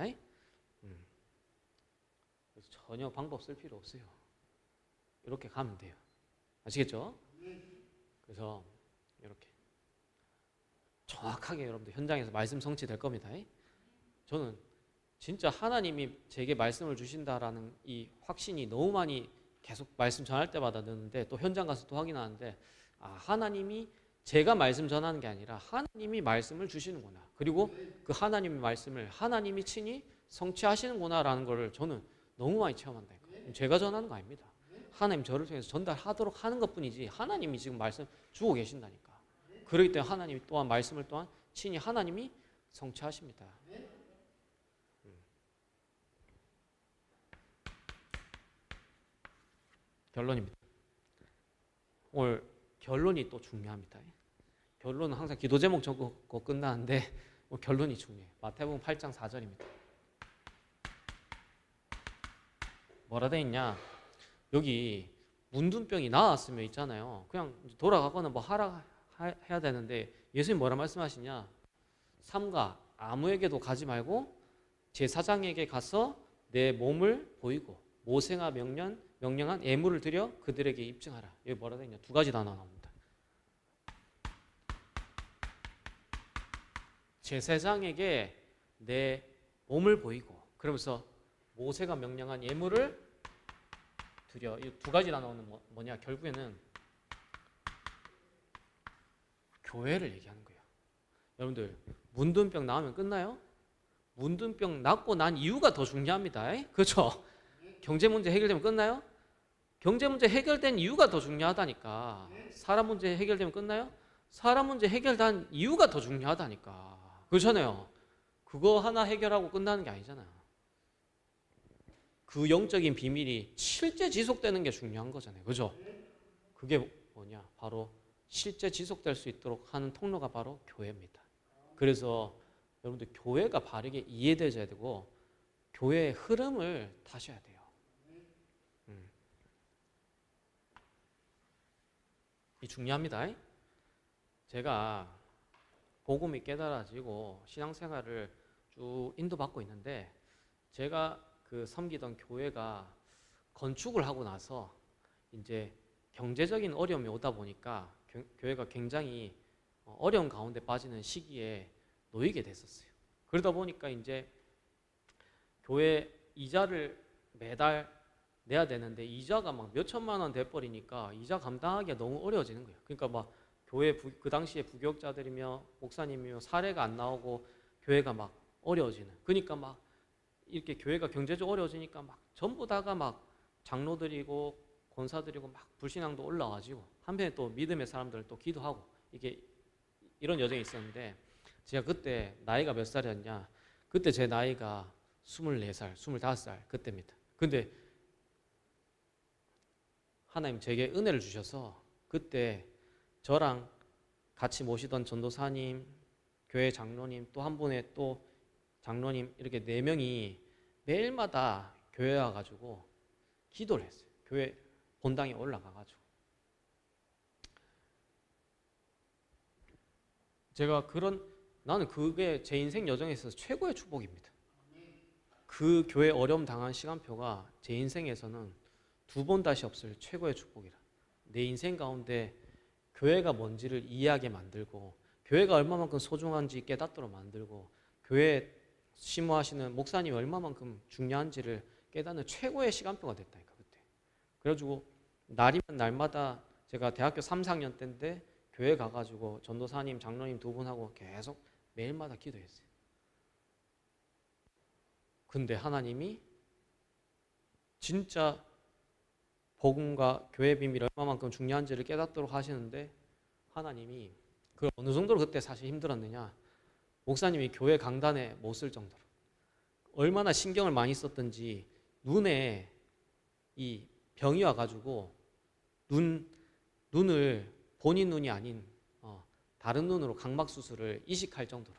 그래서 전혀 방법 쓸 필요 없어요. 이렇게 가면 돼요. 아시겠죠? 그래서 이렇게 정확하게 여러분들 현장에서 말씀 성취될 겁니다. 저는 진짜 하나님이 제게 말씀을 주신다라는 이 확신이 너무 많이 계속 말씀 전할 때마다 드는데 또 현장 가서 또 확인하는데 하나님이 제가 말씀 전하는 게 아니라 하나님이 말씀을 주시는구나. 그리고 그 하나님의 말씀을 하나님이 친히 성취하시는구나라는 것을 저는 너무 많이 체험한다니까요. 제가 전하는 거 아닙니다. 하나님 저를 통해서 전달하도록 하는 것뿐이지 하나님이 지금 말씀 주고 계신다니까. 그렇기 때문에 하나님이 또한 말씀을 또한 친히 하나님이 성취하십니다. 결론입니다. 오늘 결론이 또 중요합니다. 결론은 항상 기도 제목 적고 끝나는데 결론이 중요해요. 마태복음 8장 4절입니다. 뭐라 돼 있냐? 여기 문둥병이 나았으면 있잖아요. 그냥 돌아가거나 뭐 해야 되는데 예수님 뭐라 말씀하시냐? 삼가 아무에게도 가지 말고 제사장에게 가서 내 몸을 보이고 모세가 명령한 예물을 드려 그들에게 입증하라. 여기 뭐라 되냐? 두 가지 단어 나옵니다. 제사장에게 내 몸을 보이고, 그러면서 모세가 명령한 예물을 드려. 이 두 가지 단어는 뭐냐? 결국에는 교회를 얘기하는 거예요. 여러분들, 문둥병 나으면 끝나요? 문둥병 낫고 난 이유가 더 중요합니다. 그렇죠? 경제 문제 해결되면 끝나요? 경제 문제 해결된 이유가 더 중요하다니까. 사람 문제 해결되면 끝나요? 사람 문제 해결된 이유가 더 중요하다니까. 그렇잖아요. 그거 하나 해결하고 끝나는 게 아니잖아요. 그 영적인 비밀이 실제 지속되는 게 중요한 거잖아요. 그죠? 그게 뭐냐? 바로 실제 지속될 수 있도록 하는 통로가 바로 교회입니다. 그래서 여러분들, 교회가 바르게 이해되어야 되고 교회의 흐름을 타셔야 돼요. 이 중요합니다. 제가 복음이 깨달아지고 신앙생활을 쭉 인도받고 있는데, 제가 그 섬기던 교회가 건축을 하고 나서 이제 경제적인 어려움이 오다 보니까 교회가 굉장히 어려운 가운데 빠지는 시기에 놓이게 됐었어요. 그러다 보니까 이제 교회 이자를 매달 내야 되는데 이자가 막 몇 천만 원 돼버리니까 이자 감당하기가 너무 어려워지는 거예요. 그러니까 막 교회 그 당시에 부교육자들이며 목사님이며 사례가 안 나오고 교회가 막 어려워지는. 그러니까 막 이렇게 교회가 경제적으로 어려워지니까 막 전부 다가 막 장로들이고 권사들이고 막 불신앙도 올라와가지고 한편에 또 믿음의 사람들 또 기도하고 이게 이런 여정이 있었는데, 제가 그때 나이가 몇 살이었냐? 그때 제 나이가 24살, 25살 그때입니다. 근데 하나님 제게 은혜를 주셔서 그때 저랑 같이 모시던 전도사님, 교회 장로님, 또 한 분의 또 장로님, 이렇게 4명이 매일마다 교회 와가지고 기도를 했어요. 교회 본당에 올라가가지고. 나는 그게 제 인생 여정에 있어서 최고의 축복입니다. 그 교회 어려움 당한 시간표가 제 인생에서는 2번 다시 없을 최고의 축복이라. 내 인생 가운데 교회가 뭔지를 이해하게 만들고, 교회가 얼마만큼 소중한지 깨닫도록 만들고, 교회에 심호하시는 목사님이 얼마만큼 중요한지를 깨닫는 최고의 시간표가 됐다니까 그때. 그래가지고 날이면 날마다 제가 대학교 3, 4학년 때인데 교회 가가지고 전도사님, 장로님 2분하고 계속 매일마다 기도했어요. 근데 하나님이 진짜 복음과 교회 비밀이 얼마만큼 중요한지를 깨닫도록 하시는데, 하나님이 그 어느 정도로 그때 사실 힘들었느냐, 목사님이 교회 강단에 못 쓸 정도로 얼마나 신경을 많이 썼던지 눈에 이 병이 와가지고 눈을 본인 눈이 아닌 다른 눈으로 각막 수술을 이식할 정도로,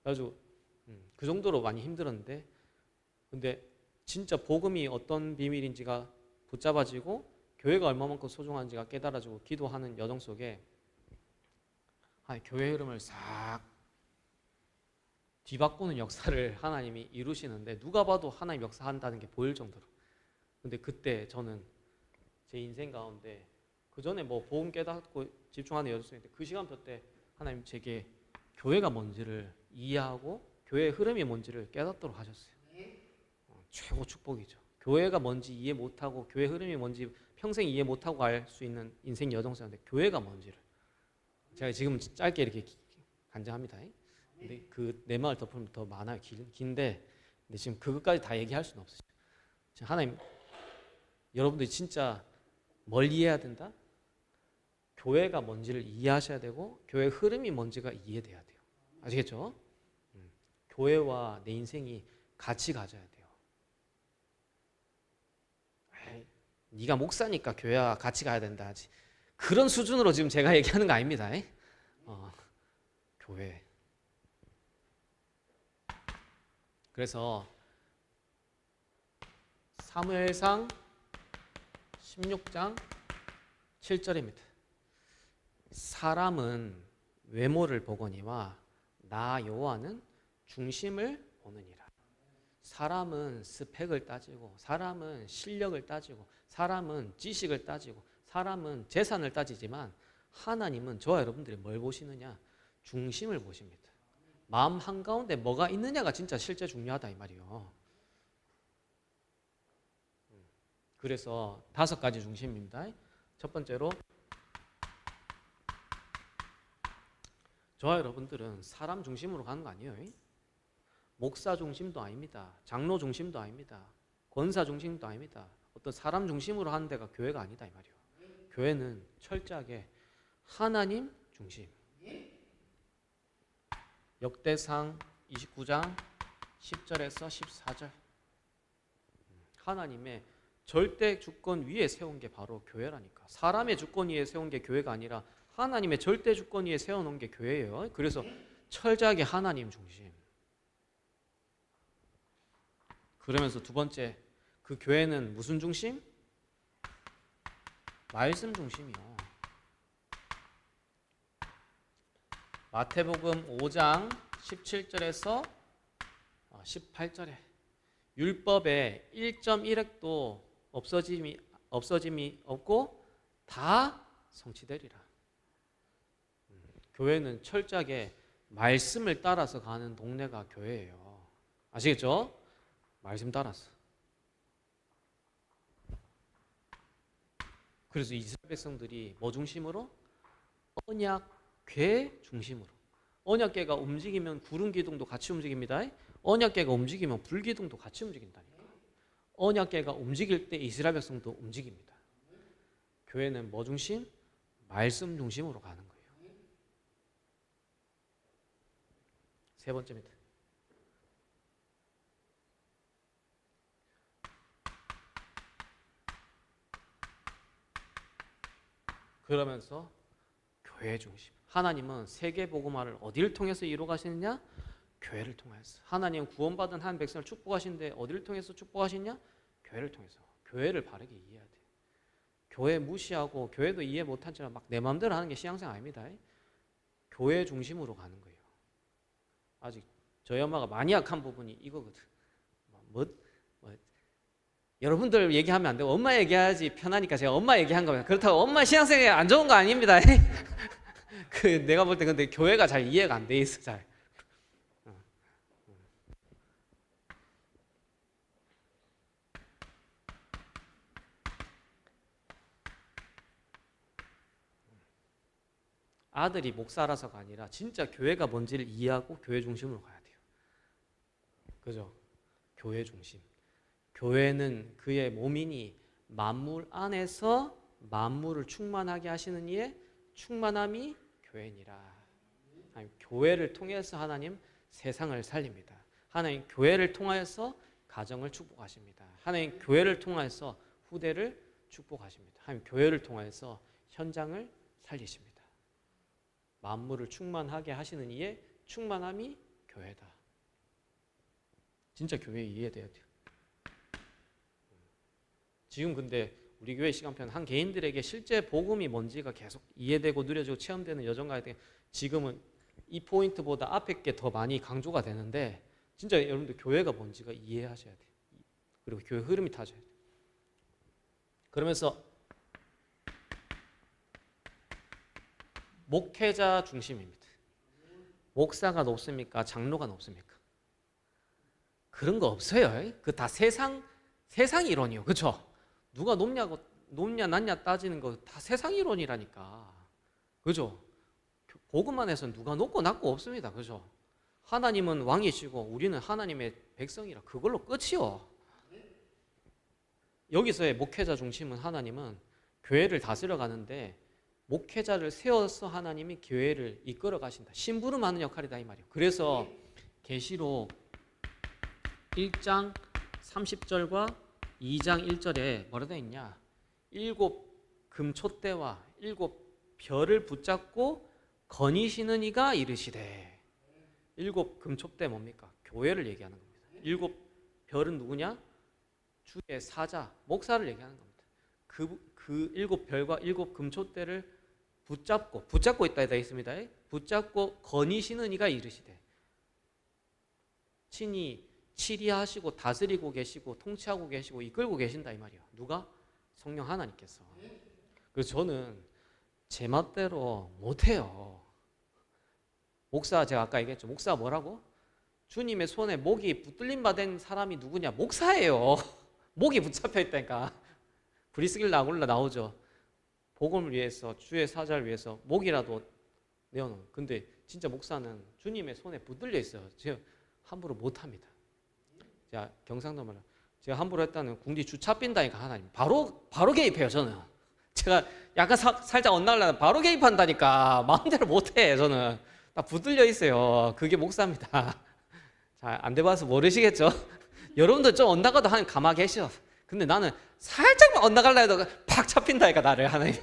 그래가지고 그 정도로 많이 힘들었는데, 근데 진짜 복음이 어떤 비밀인지가 붙잡아지고 교회가 얼마만큼 소중한지가 깨달아지고 기도하는 여정 속에 교회 흐름을 싹 뒤바꾸는 역사를 하나님이 이루시는데, 누가 봐도 하나님 역사한다는 게 보일 정도로. 근데 그때 저는 제 인생 가운데 그 전에 뭐 복음 깨닫고 집중하는 여정 속인데, 그 시간표 때 하나님 제게 교회가 뭔지를 이해하고 교회의 흐름이 뭔지를 깨닫도록 하셨어요. 최고 축복이죠. 교회가 뭔지 이해 못하고 교회 흐름이 뭔지 평생 이해 못하고 갈 수 있는 인생 여정 속인데, 교회가 뭔지를 제가 지금 짧게 이렇게 간증합니다. 근데 그 내 말을 덮으면 더 많아요. 긴데 근데 지금 그것까지 다 얘기할 수는 없어요. 하나님, 여러분들이 진짜 뭘 이해해야 된다? 교회가 뭔지를 이해하셔야 되고 교회 흐름이 뭔지가 이해돼야 돼요. 아시겠죠? 교회와 내 인생이 같이 가져야 돼요. 네가 목사니까 교회와 같이 가야 된다 하지, 그런 수준으로 지금 제가 얘기하는 거 아닙니다. 교회. 그래서 사무엘상 16장 7절입니다. 사람은 외모를 보거니와 나 여호와는 중심을 보느니라. 사람은 스펙을 따지고, 사람은 실력을 따지고, 사람은 지식을 따지고, 사람은 재산을 따지지만 하나님은 저와 여러분들이 뭘 보시느냐? 중심을 보십니다. 마음 한가운데 뭐가 있느냐가 진짜 실제 중요하다 이 말이요. 그래서 5가지 중심입니다. 첫 번째로 저와 여러분들은 사람 중심으로 가는 거 아니에요. 목사 중심도 아닙니다. 장로 중심도 아닙니다. 권사 중심도 아닙니다. 어떤 사람 중심으로 하는 데가 교회가 아니다 이 말이에요. 교회는 철저하게 하나님 중심. 역대상 29장 10절에서 14절. 하나님의 절대 주권 위에 세운 게 바로 교회라니까. 사람의 주권 위에 세운 게 교회가 아니라 하나님의 절대 주권 위에 세워놓은 게 교회예요. 그래서 철저하게 하나님 중심. 그러면서 두 번째, 그 교회는 무슨 중심? 말씀 중심이요. 마태복음 5장 17절에서 18절에 율법에 1.1획도 없어짐이 없고 다 성취되리라. 교회는 철저하게 말씀을 따라서 가는 동네가 교회예요. 아시겠죠? 말씀 따라서. 그래서 이스라엘 백성들이 뭐 중심으로? 언약궤 중심으로. 언약궤가 움직이면 구름 기둥도 같이 움직입니다. 언약궤가 움직이면 불 기둥도 같이 움직인다니까. 언약궤가 움직일 때 이스라엘 백성도 움직입니다. 교회는 뭐 중심? 말씀 중심으로 가는 거예요. 세 번째입니다. 그러면서 교회 중심. 하나님은 세계 복음화를 어디를 통해서 이루어 가시느냐? 교회를 통해서. 하나님은 구원받은 한 백성을 축복하시는데 어디를 통해서 축복하시냐? 교회를 통해서. 교회를 바르게 이해해야 돼. 교회 무시하고 교회도 이해 못한 채로 막 내 마음대로 하는 게 신앙생활 아닙니다. 교회 중심으로 가는 거예요. 아직 저희 엄마가 많이 약한 부분이 이거거든. 여러분들 얘기하면 안 되고 엄마 얘기해야지 편하니까 제가 엄마 얘기한 겁니다. 그렇다고 엄마 신앙생활 안 좋은 거 아닙니다. 내가 볼 때 근데 교회가 잘 이해가 안 돼 있어 잘. 아들이 목사라서가 아니라 진짜 교회가 뭔지를 이해하고 교회 중심으로 가야 돼요. 그죠? 교회 중심. 교회는 그의 몸이니 만물 안에서 만물을 충만하게 하시는 이의 충만함이 교회니라. 하나님, 교회를 통해서 하나님 세상을 살립니다. 하나님 교회를 통하여서 가정을 축복하십니다. 하나님 교회를 통하여서 후대를 축복하십니다. 하나님 교회를 통하여서 현장을 살리십니다. 만물을 충만하게 하시는 이의 충만함이 교회다. 진짜 교회 이해돼야 돼요. 지금 근데 우리 교회 시간편 한 개인들에게 실제 복음이 뭔지가 계속 이해되고 누려지고 체험되는 여정 가야 돼. 지금은 이 포인트보다 앞에 게 더 많이 강조가 되는데 진짜 여러분들 교회가 뭔지가 이해하셔야 돼요. 그리고 교회 흐름이 타져야 돼요. 그러면서 목회자 중심입니다. 목사가 높습니까? 장로가 높습니까? 그런 거 없어요. 그 다 세상 이론이요. 그렇죠? 누가 높냐 낮냐 따지는 거 다 세상 이론이라니까. 그죠? 복음만 해서는 누가 높고 낮고 없습니다. 그죠? 하나님은 왕이시고 우리는 하나님의 백성이라 그걸로 끝이요. 여기서의 목회자 중심은 하나님은 교회를 다스려 가는데 목회자를 세워서 하나님이 교회를 이끌어 가신다. 심부름하는 역할이다 이 말이에요. 그래서 계시록 1장 30절과 2장 1절에 뭐라 되어 있냐? 7 금촛대와 7 별을 붙잡고 거니시는 이가 이르시되. 7 금촛대 뭡니까? 교회를 얘기하는 겁니다. 7 별은 누구냐? 주의 사자, 목사를 얘기하는 겁니다. 그 7 별과 7 금촛대를 붙잡고 있다 되어 있습니다. 붙잡고 거니시는 이가 이르시되. 친히 치리하시고 다스리고 계시고 통치하고 계시고 이끌고 계신다 이 말이에요. 누가? 성령 하나님께서. 그래서 저는 제 멋대로 못해요. 목사, 제가 아까 얘기했죠. 목사 뭐라고? 주님의 손에 목이 붙들림 받은 사람이 누구냐? 목사예요. 목이 붙잡혀 있다니까. 브리스길라 아굴라 나오죠. 복음을 위해서, 주의 사자를 위해서 목이라도 내어놓은. 근데 진짜 목사는 주님의 손에 붙들려 있어요. 제가 함부로 못합니다. 제가 경상도 말로 제가 함부로 했다는 궁디 주차 빈다니까 하나님 바로 개입해요. 저는 제가 약간 살짝 엇나가려면 바로 개입한다니까. 마음대로 못해. 저는 딱 붙들려 있어요. 그게 목사입니다. 잘 안 돼봐서 모르시겠죠? 여러분들 좀 엇나가도 하나님 가만히 계셔. 근데 나는 살짝만 엇나갈라 해도 팍 잡힌다니까 나를 하나님.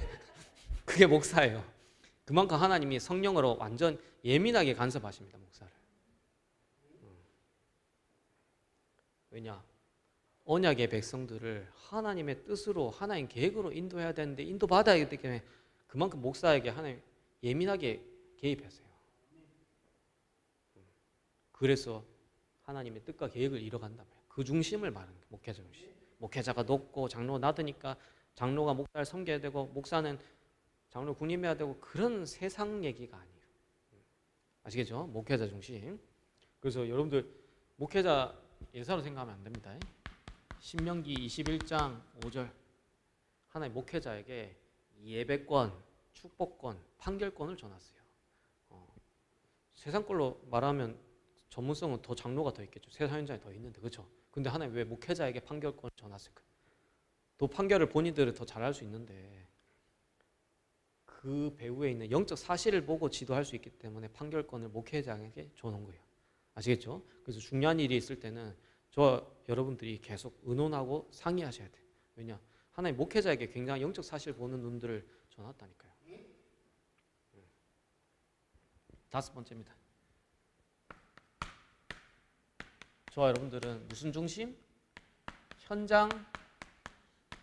그게 목사예요. 그만큼 하나님이 성령으로 완전 예민하게 간섭하십니다. 목사를. 왜냐? 언약의 백성들을 하나님의 뜻으로 하나님 계획으로 인도해야 되는데 인도받아야 되기 때문에 그만큼 목사에게 하나님 예민하게 개입했어요. 그래서 하나님의 뜻과 계획을 이뤄간단 말이에요. 그 중심을 말하는 거예요. 목회자 중심. 목회자가 높고 장로가 낮으니까 장로가 목사를 섬겨야 되고 목사는 장로 군임해야 되고 그런 세상 얘기가 아니에요. 아시겠죠? 목회자 중심. 그래서 여러분들 목회자 예사로 생각하면 안 됩니다. 신명기 21장 5절 하나님 목회자에게 예배권, 축복권, 판결권을 줘놨어요. 세상 걸로 말하면 전문성은 더 장로가 더 있겠죠. 세상 현장에 더 있는데 그렇죠? 근데 하나님 왜 목회자에게 판결권을 줘놨을까? 또 판결을 본인들은 더 잘할 수 있는데 그 배후에 있는 영적 사실을 보고 지도할 수 있기 때문에 판결권을 목회자에게 줘놓은 거예요. 아시겠죠? 그래서 중요한 일이 있을 때는 여러분들이 계속 의논하고 상의하셔야 돼요. 왜냐? 하나님 목회자에게 굉장히 영적 사실 보는 눈들을 줘놨다니까요. 다섯 번째입니다. 저와 여러분들은 무슨 중심? 현장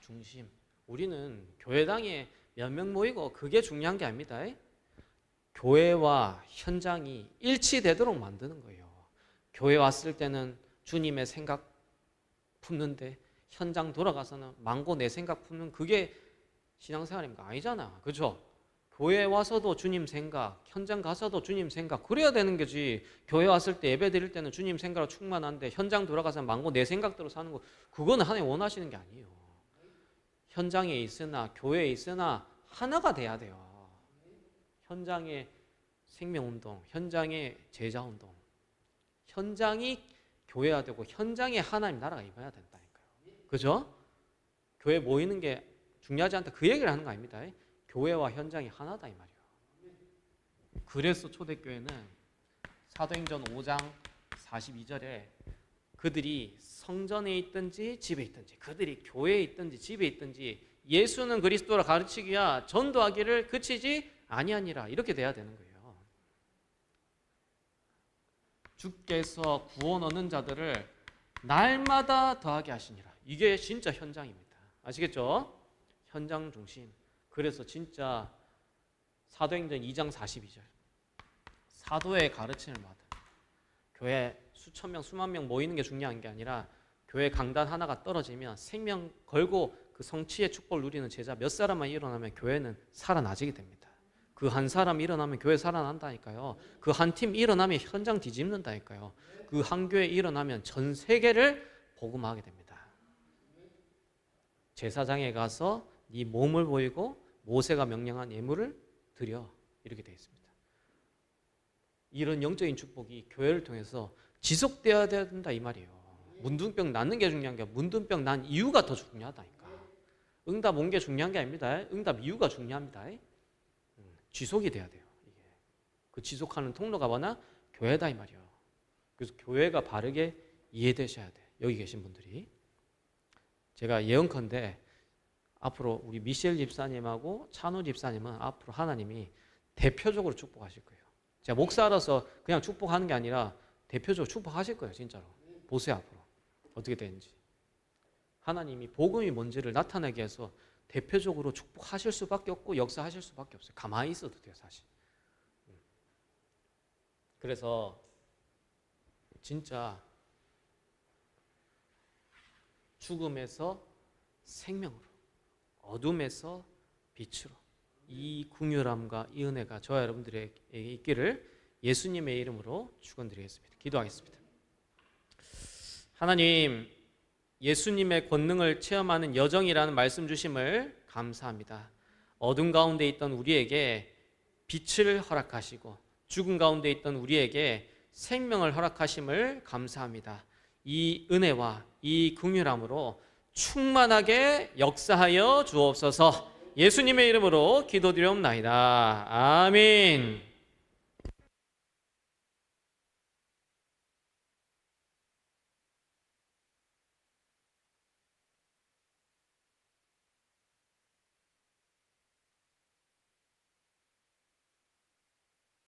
중심. 우리는 교회당에 몇 명 모이고 그게 중요한 게 아닙니다. 교회와 현장이 일치되도록 만드는 거예요. 교회 왔을 때는 주님의 생각 품는데 현장 돌아가서는 망고 내 생각 품는 그게 신앙생활입니까? 아니잖아. 그렇죠? 교회 와서도 주님 생각, 현장 가서도 주님 생각 그래야 되는 거지. 교회 왔을 때 예배 드릴 때는 주님 생각으로 충만한데 현장 돌아가서 망고 내 생각대로 사는 거 그거는 하나님 원하시는 게 아니에요. 현장에 있으나 교회에 있으나 하나가 돼야 돼요. 현장의 생명운동, 현장의 제자운동, 현장이 교회가 되고 현장에 하나님 나라가 임해야 된다니까요. 그죠? 교회 모이는 게 중요하지 않다 그 얘기를 하는 거 아닙니다. 교회와 현장이 하나다 이 말이에요. 그래서 초대교회는 사도행전 5장 42절에 그들이 성전에 있든지 집에 있든지 그들이 교회에 있든지 집에 있든지 예수는 그리스도라 가르치기야 전도하기를 그치지 아니하니라 이렇게 돼야 되는 거예요. 주께서 구원 얻는 자들을 날마다 더하게 하시니라. 이게 진짜 현장입니다. 아시겠죠? 현장 중심. 그래서 진짜 사도행전 2장 42절 사도의 가르침을 받아 교회 수천 명 수만 명 모이는 게 중요한 게 아니라 교회 강단 하나가 떨어지면 생명 걸고 그 성취의 축복을 누리는 제자 몇 사람만 일어나면 교회는 살아나지게 됩니다. 그 한 사람 일어나면 교회 살아난다니까요. 그 한 팀 일어나면 현장 뒤집는다니까요. 그 한 교회 일어나면 전 세계를 복음하게 됩니다. 제사장에 가서 네 몸을 보이고 모세가 명령한 예물을 드려 이렇게 되어 있습니다. 이런 영적인 축복이 교회를 통해서 지속되어야 된다 이 말이에요. 문둥병 낫는 게 중요한 게 문둥병 난 이유가 더 중요하다니까. 응답 온 게 중요한 게 아닙니다. 응답 이유가 중요합니다. 지속이 돼야 돼요. 이게. 그 지속하는 통로가 뭐냐? 교회다 이 말이에요. 그래서 교회가 바르게 이해되셔야 돼. 여기 계신 분들이. 제가 예언컨대 앞으로 우리 미셸 집사님하고 찬우 집사님은 앞으로 하나님이 대표적으로 축복하실 거예요. 제가 목사로서 그냥 축복하는 게 아니라 대표적으로 축복하실 거예요. 진짜로. 보세요 앞으로. 어떻게 되는지. 하나님이 복음이 뭔지를 나타내게 해서 대표적으로 축복하실 수밖에 없고 역사하실 수밖에 없어요. 가만히 있어도 돼요 사실. 그래서 진짜 죽음에서 생명으로, 어둠에서 빛으로, 이 긍휼함과 이 은혜가 저와 여러분들에게 있기를 예수님의 이름으로 축원드리겠습니다. 기도하겠습니다. 하나님, 예수님의 권능을 체험하는 여정이라는 말씀 주심을 감사합니다. 어둠 가운데 있던 우리에게 빛을 허락하시고 죽음 가운데 있던 우리에게 생명을 허락하심을 감사합니다. 이 은혜와 이 긍휼함으로 충만하게 역사하여 주옵소서. 예수님의 이름으로 기도드리옵나이다. 아멘.